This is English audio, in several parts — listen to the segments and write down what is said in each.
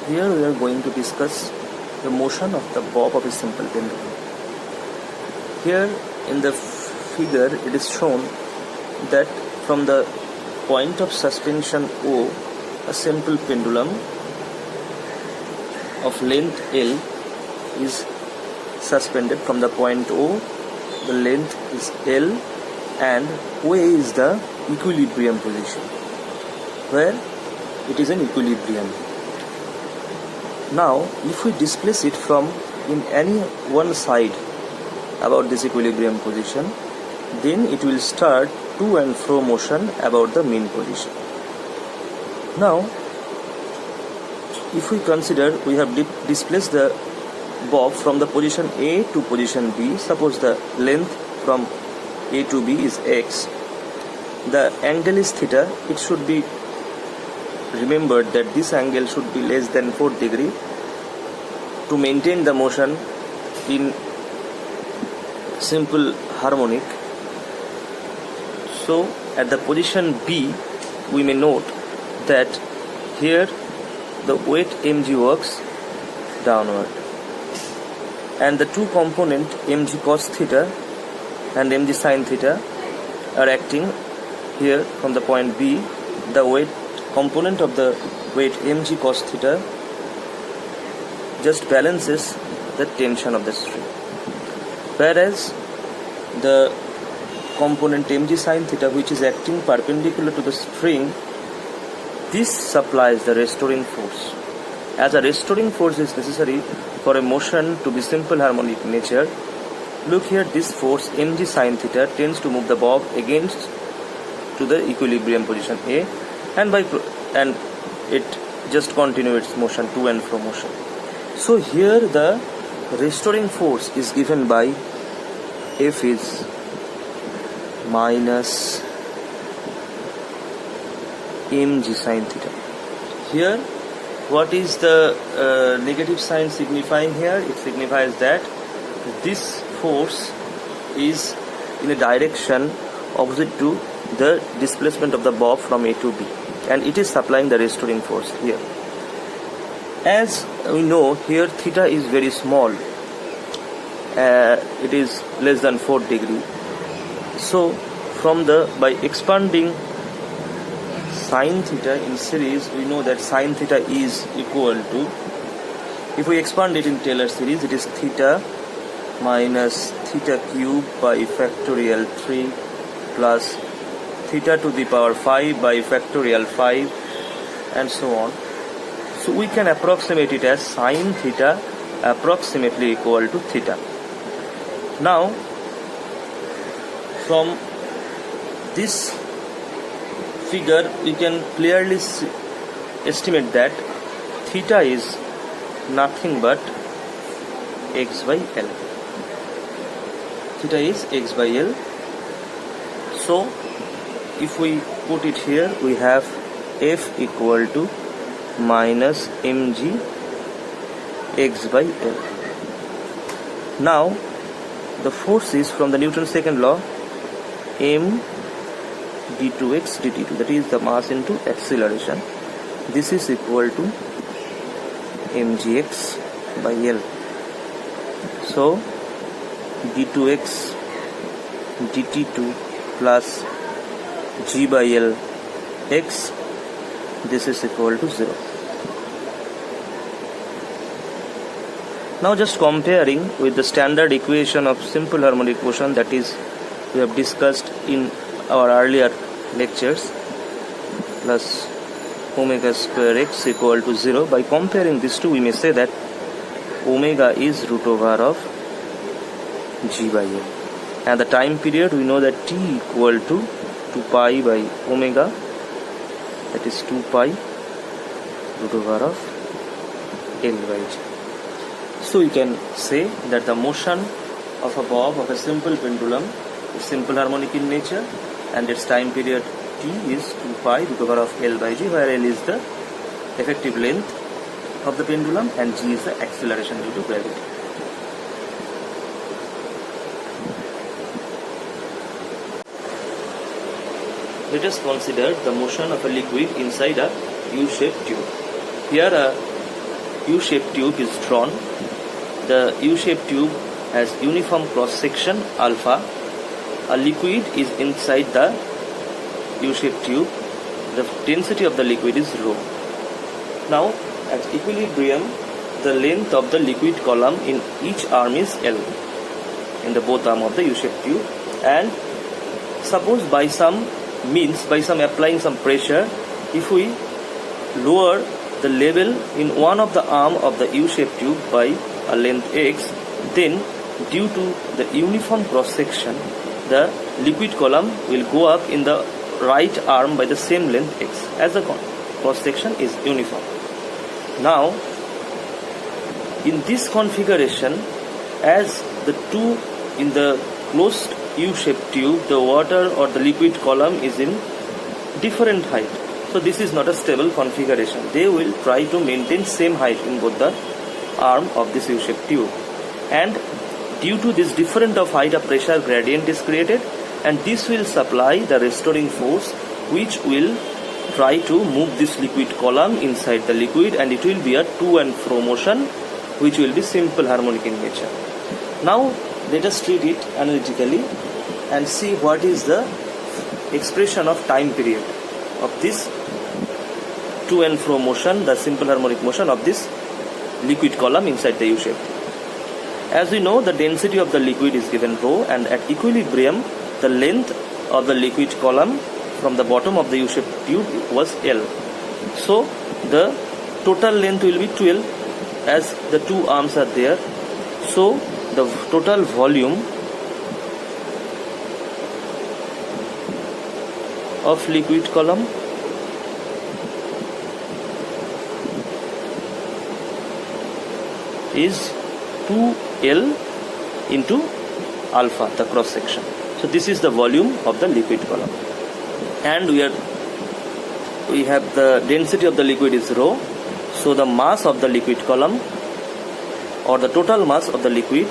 Here we are going to discuss the motion of the bob of a simple pendulum. Here in the figure it is shown that from the point of suspension O, a simple pendulum of length L is suspended from the point O. The length is L and OA is the equilibrium position where it is in equilibrium. Now if we displace it from in any one side about this equilibrium position, then it will start to and fro motion about the mean position. Now if we consider we have displaced the bob from the position A to position B, suppose the length from A to B is x, the angle is theta. It should be remembered that this angle should be less than 4 degrees to maintain the motion in simple harmonic. So at the position B we may note that here the weight mg works downward and the two component mg cos theta and mg sin theta are acting here from the point B. The weight component of the weight mg cos theta just balances the tension of the string, whereas the component mg sin theta, which is acting perpendicular to the string, this supplies the restoring force. As a restoring force is necessary for a motion to be simple harmonic nature, look here, this force mg sin theta tends to move the bob against to the equilibrium position A, and it just continues its motion to and fro motion. So here the restoring force is given by F is minus mg sin theta. Here what is the negative sign signifying here? It signifies that this force is in a direction opposite to the displacement of the bob from A to B, and it is supplying the restoring force here. As we know, here theta is very small, it is less than 4 degrees. So by expanding sin theta in series, we know that sin theta is equal to, if we expand it in Taylor series, it is theta minus theta cube by factorial 3 plus theta to the power 5 by factorial 5 and so on. So we can approximate it as sin theta approximately equal to theta. Now from this figure we can clearly estimate that theta is nothing but x by L. Theta is x by L. So if we put it here, we have F equal to minus mg x by L. Now the force is from the Newton's second law, m d2x dt2, that is the mass into acceleration. This is equal to mgx by L. So d2x dt2 plus g by L x, this is equal to 0. Now just comparing with the standard equation of simple harmonic motion, that is we have discussed in our earlier lectures, plus omega square x equal to 0. By comparing these two, we may say that omega is root over of g by L, and the time period we know that t equal to 2 pi by omega, that is 2 pi root over of L by g. So you can say that the motion of a bob of a simple pendulum is simple harmonic in nature, and its time period t is 2 pi root over of L by g, where L is the effective length of the pendulum and g is the acceleration due to gravity. Let us consider the motion of a liquid inside a U-shaped tube. Here a U-shaped tube is drawn. The U-shaped tube has uniform cross-section alpha. A liquid is inside the U-shaped tube. The density of the liquid is rho. Now, at equilibrium, the length of the liquid column in each arm is L, in the both arm of the U-shaped tube. And suppose by some means, by some applying some pressure, if we lower the level in one of the arm of the U-shaped tube by a length x, then due to the uniform cross section, the liquid column will go up in the right arm by the same length x, as the cross section is uniform. Now, in this configuration, as the two in the closed U-shaped tube, the water or the liquid column is in different height. So this is not a stable configuration. They will try to maintain same height in both the arm of this U-shaped tube. And due to this difference of height, a pressure gradient is created, and this will supply the restoring force, which will try to move this liquid column inside the liquid, and it will be a to and fro motion, which will be simple harmonic in nature. Now let us treat it analytically and see what is the expression of time period of this to and fro motion, the simple harmonic motion of this liquid column inside the U-shape. As we know, the density of the liquid is given rho, and at equilibrium, the length of the liquid column from the bottom of the U-shaped tube was L. So the total length will be 12, as the two arms are there. So the total volume of liquid column is 2L into alpha, the cross section. So this is the volume of the liquid column, and we have the density of the liquid is rho. So the mass of the liquid column, or the total mass of the liquid,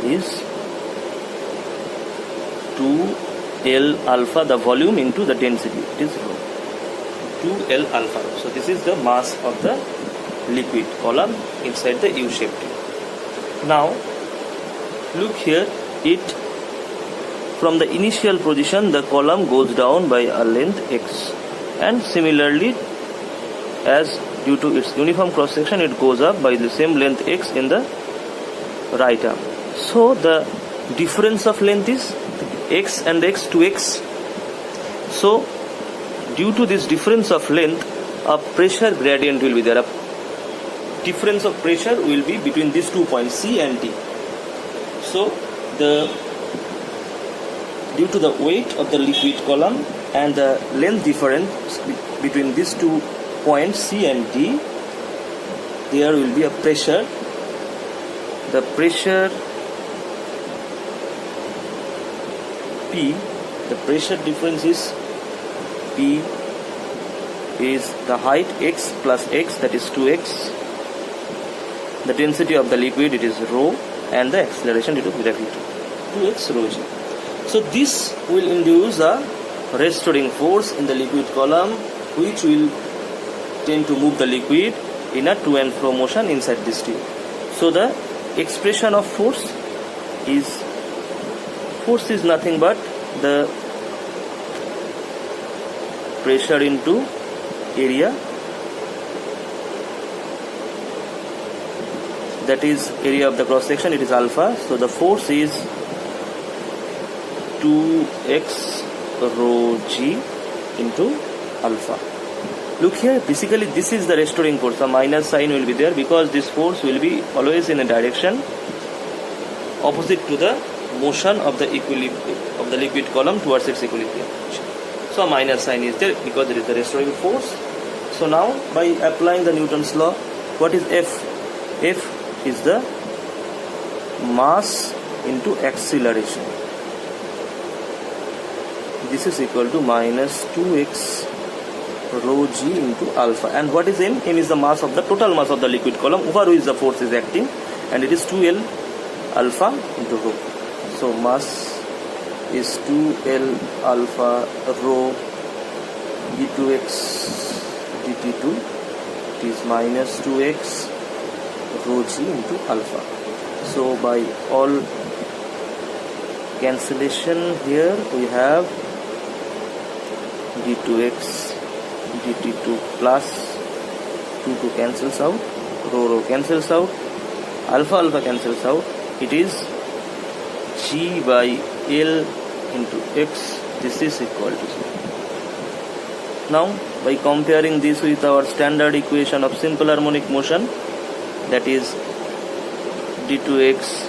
is 2L alpha, the volume into the density, it is rho, 2L alpha. So this is the mass of the liquid column inside the U-shaped tube. Now look here, from the initial position, the column goes down by a length x, and similarly, as due to its uniform cross section, it goes up by the same length x in the right arm. So the difference of length is x and x, 2x. So due to this difference of length, a pressure gradient will be there. A difference of pressure will be between these 2 points, C and D. So due to the weight of the liquid column and the length difference between these 2 points, C and D, there will be a pressure. The pressure P, the pressure difference is P is the height x plus x, that is 2x. The density of the liquid, it is rho, and the acceleration due to gravity, 2x rho g. So this will induce a restoring force in the liquid column, which will tend to move the liquid in a to and fro motion inside this tube. So the expression of force is nothing but the pressure into area, that is area of the cross section, it is alpha. So the force is 2x rho g into alpha. Look here, basically this is the restoring force. A minus sign will be there because this force will be always in a direction opposite to the motion of the liquid column towards its equilibrium. So a minus sign is there because it is the restoring force. So now by applying the Newton's law, what is F? F is the mass into acceleration. This is equal to minus 2x rho g into alpha. And what is M? M is the mass of the total mass of the liquid column over which the force is acting, and it is 2L alpha into rho. So mass is 2L alpha rho d2x dt2, it is minus 2x rho g into alpha. So by all cancellation here we have d2x dt2 plus 2 cancels out, rho cancels out, alpha cancels out, it is g by L into x, this is equal to 0. Now by comparing this with our standard equation of simple harmonic motion, that is d2x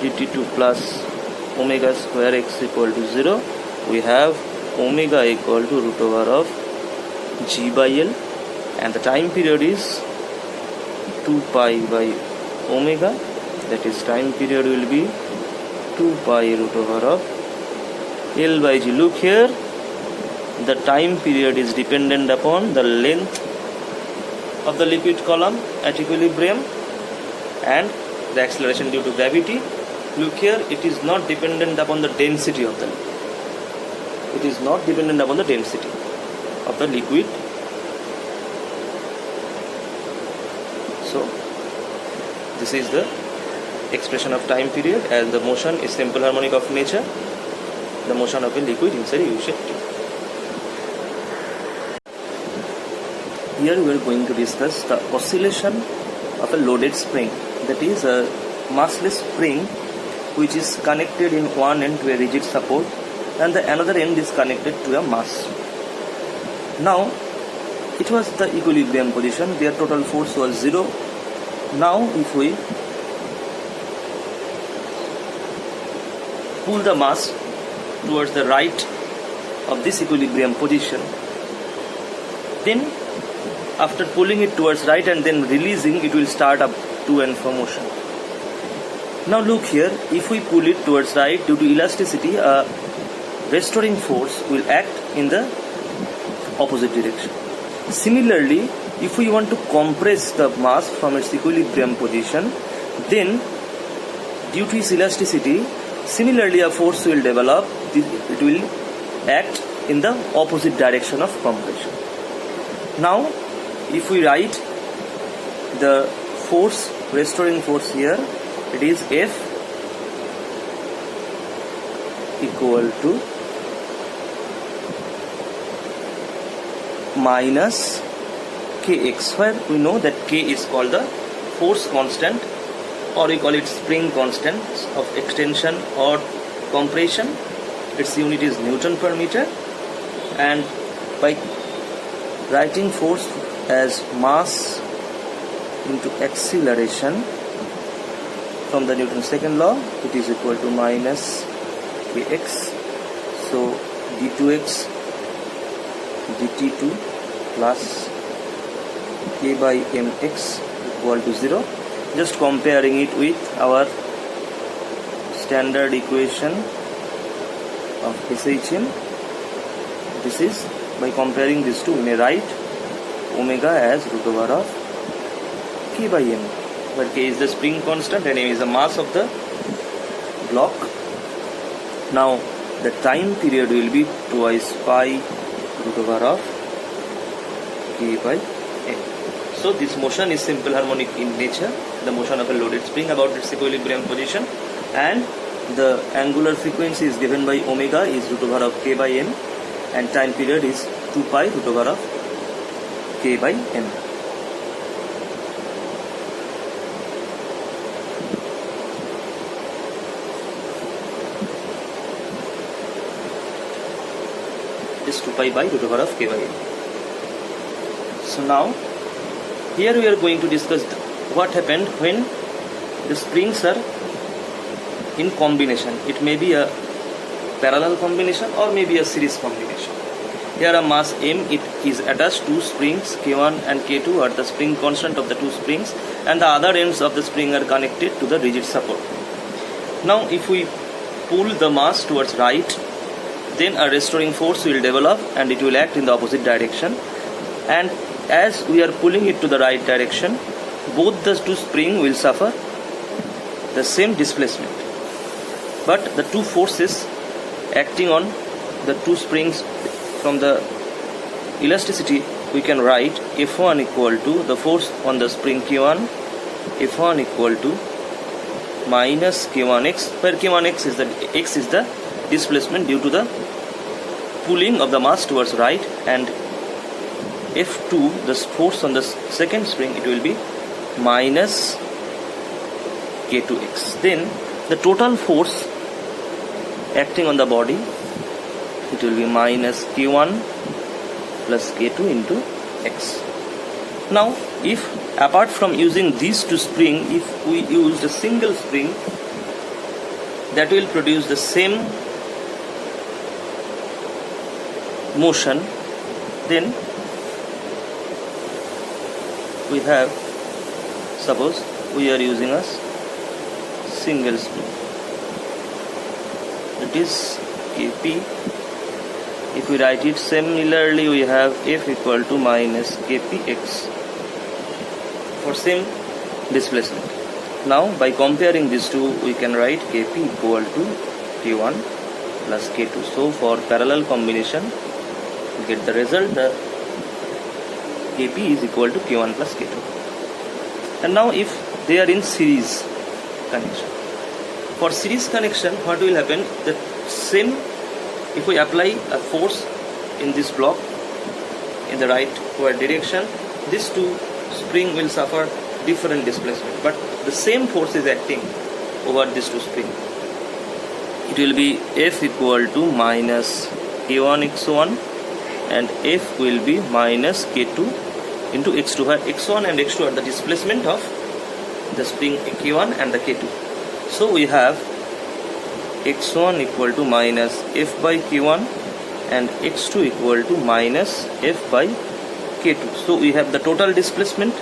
dt2 plus omega square x equal to 0, we have omega equal to root over of g by L, and the time period is 2 pi by omega, that is time period will be 2 pi root over of L by g. Look here, the time period is dependent upon the length of the liquid column at equilibrium and the acceleration due to gravity. Look here, it is not dependent upon the density of the liquid. It is not dependent upon the density of the liquid. So this is the expression of time period, as the motion is simple harmonic of nature, the motion of a liquid inside a U-shaped tube. Here we are going to discuss the oscillation of a loaded spring, that is a massless spring which is connected in one end to a rigid support and the another end is connected to a mass. Now it was the equilibrium position, their total force was 0. Now if we pull the mass towards the right of this equilibrium position, then after pulling it towards right and then releasing, it will start up to and fro motion. Now look here, if we pull it towards right, due to elasticity, a restoring force will act in the opposite direction. Similarly, if we want to compress the mass from its equilibrium position, then due to its elasticity, similarly a force will develop, it will act in the opposite direction of compression. Now if we write the force, restoring force here, it is F equal to minus Kx, where we know that K is called the force constant, or we call it spring constant of extension or compression. Its unit is Newton per meter, and by writing force as mass into acceleration from the Newton's second law, it is equal to minus Kx. So d2x dt2 plus K by mx equal to 0. Just comparing it with our standard equation of SHM, this is, by comparing these two, we may write omega as root over of K by m, where K is the spring constant and m is the mass of the block. Now the time period will be twice pi root over of K by m. So this motion is simple harmonic in nature, the motion of a loaded spring about its equilibrium position, and the angular frequency is given by omega is root over of K by m, and time period is 2 pi root over of K by m. Is 2 pi by root over of K by m. So now here we are going to discuss what happened when the springs are in combination. It may be a parallel combination or maybe a series combination. Here a mass m, it is attached to springs K1 and K2 are the spring constant of the two springs, and the other ends of the spring are connected to the rigid support. Now if we pull the mass towards right, then a restoring force will develop and it will act in the opposite direction, and as we are pulling it to the right direction, both the two springs will suffer the same displacement. but the two forces acting on the two springs from the elasticity, we can write F1 equal to the force on the spring Q1, F1 equal to minus K1x, where K1x is the x is the displacement due to the pulling of the mass towards right, and F2, the force on the second spring, it will be minus K2x. Then the total force acting on the body, it will be minus K1 plus K2 into x. Now if apart from using these two springs, if we used a single spring, that will produce the same motion, then we have, suppose we are using a single spring, it is Kp. If we write it similarly, we have F equal to minus Kpx for same displacement. Now by comparing these two, we can write Kp equal to K1 plus K2. So for parallel combination, we get the result, the Kp is equal to K1 plus K2. And now if they are in series connection, for series connection, what will happen? The same, if we apply a force in this block in the rightward direction, these two spring will suffer different displacement, but the same force is acting over these two spring. It will be F equal to minus K1 x1 and F will be minus K2 into x2, where x1 and x2 are the displacement of the spring K1 and the K2. So we have x1 equal to minus F by K1 and x2 equal to minus F by K2. So we have the total displacement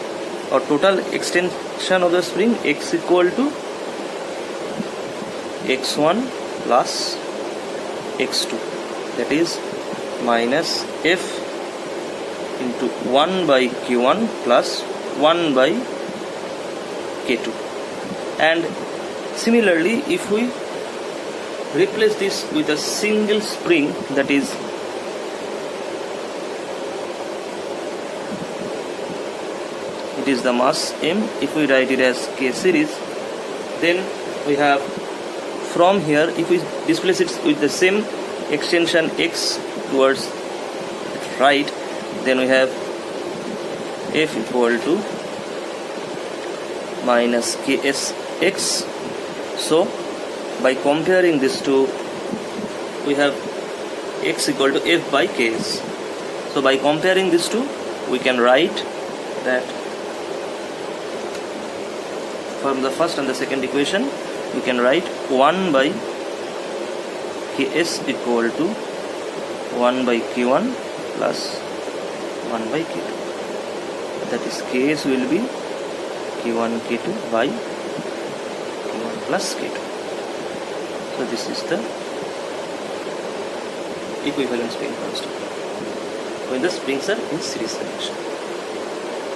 or total extension of the spring, x equal to x1 plus x2, that is minus F into 1 by Q1 plus 1 by K2. And similarly, if we replace this with a single spring, that is it is the mass m, if we write it as K series, then we have from here, if we displace it with the same extension x towards right, then we have F equal to minus Ksx. So by comparing these two, we have x equal to F by Ks. So by comparing these two, we can write that from the first and the second equation, we can write 1 by Ks equal to 1 by Q1 plus 1 by K2. That is Ks will be Q1 K2 by Q1 plus K2. So this is the equivalent spring constant when the springs are in series connection.